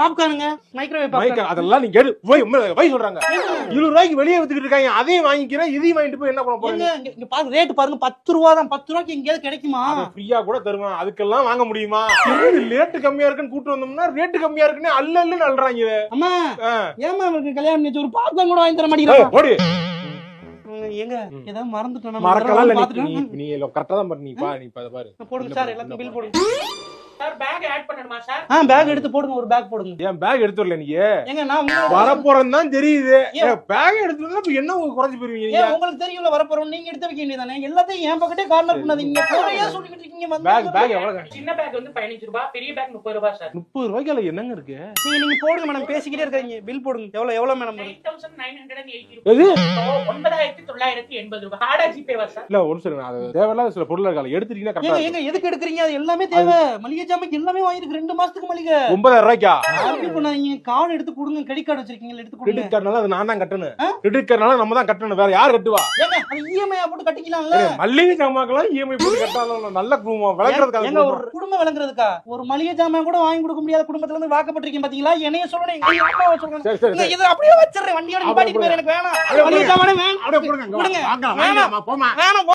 பாப்கார்னுங்க microwave popcorn அதெல்லாம் நீங்க போய் சொல்றாங்க 20 ரூபாய்க்கு வெளியே வித்துக்கிட்டு இருக்காங்க. அதையும் வாங்கிக்கிறேன், இதையும் வாங்கிட்டு போய் என்ன பண்ண போறீங்க? இங்க பாருங்க, ரேட் பாருங்க 10 ரூபா தான். 10 ரூபாய்க்கு எங்கேயாவது கிடைக்குமா? ஃப்ரீயா கூட தருவான். அதுக்கெல்லாம் வாங்க முடியுமா? ரேட்டு கம்மியா இருக்குன்னு கூட்டு வந்தோம்னா ரேட்டு கம்மியா இருக்குன்னு அல்லன்னு அல்றாங்க. அம்மா ஏமா உங்களுக்கு கல்யாணம் பண்ணி ஒரு பாப்கார்ன் கூட வாங்கி தர மாட்டீங்களா? போடு. ஏங்க ஏதாவது மறந்துட்டேனா? மறக்கலாம் இல்ல, நீ கரெக்ட்டா தான் பண்ணி நீ பாரு. போடுங்க சார், எல்லாத்தையும் பில் போடுங்க சார். பேக் ஆட் பண்ணணுமா சார்? பேக் எடுத்து போடுங்க, ஒரு பேக் போடுங்க. ஏன் பேக் எடுத்து வரல நீ? ஏங்க நான் வரப்போறேன்னு தான் தெரியுது. பேக் எடுத்து வந்தா என்ன குறைஞ்சு போயிருவீங்க நீங்க? உங்களுக்கு தெரியும்ல வரப்போறோம், நீங்க எடுத்து வைக்க வேண்டியதானே. எல்லாத்தையும் என் பக்கெட்டே கார்னர் பண்ணாதீங்க. குறையா சொல்லிட்டு இருக்கீங்க. பேக் எவ்வளவு? சின்ன பேக் வந்து 15 ரூபாய், பெரிய பேக் 30 ரூபாய் சார். 30 ரூபாய்க்கு அதுல என்னங்க இருக்கு? நீங்க போடுங்க மேடம், பேசிக்கிட்டே இருக்காங்க. பில் போடுங்க. எவ்வளவு மேடம்? 9980 எது? 9980 ரூபாய். கார்டா ஜிபே சார்? இல்ல ஒரு சில அது தேவையில்லாத சில பொருள் இருக்கால, எடுத்துட்டீங்கன்னா கரெக்ட்டா. ஏங்க எதுக்கு எடுக்குறீங்க? அது எல்லாமே தேவை. மளிகை ஜாமான் எல்லாமே வாங்கிருக்கு. 2 மாசத்துக்கு மளிகை. 9000 ரூபாய்க்கா? இப்போ நீங்க கார்டு எடுத்து கொடுங்க. கிரெடிட் கார்டு வச்சிருக்கீங்க, எடுத்து கொடுங்க. கிரெடிட் கார்டுனால அது நான் தான் கட்டணும். கிரெடிட் கார்டுனால நம்ம தான் கட்டணும். வேற யார் கட்டுவா? ஏங்க அது இஎம்ஐ போட்டு கட்டிக்கலாம்ல. மளிகை ஜாமான்லாம் இஎம்ஐ போட்டு கட்டாலும் நல்ல குடும்பம் விளங்குறதுக்காக. ஏங்க ஒரு குடும்பம் விளங்குறதுக்கா? ஒரு மளிகை ஜாமான் கூட வாங்கி கொடுக்க முடியாத குடும்பத்துல இருந்து வாக்கப்பட்டிருக்கீங்க பாத்தீங்களா? என்னைய சொல்லணும், எங்க அம்மாவை சொல்லணும். சரி இத அப்படியே வச்சிரேன். வண்டியோட நிப்பாட்டிட்டு போய் எனக்கு வேணாம். மளிகை ஜாமானே வேணாம். அப்படியே போடுங்க. கொடுங்க. வாங்க போமா. வேணாம்.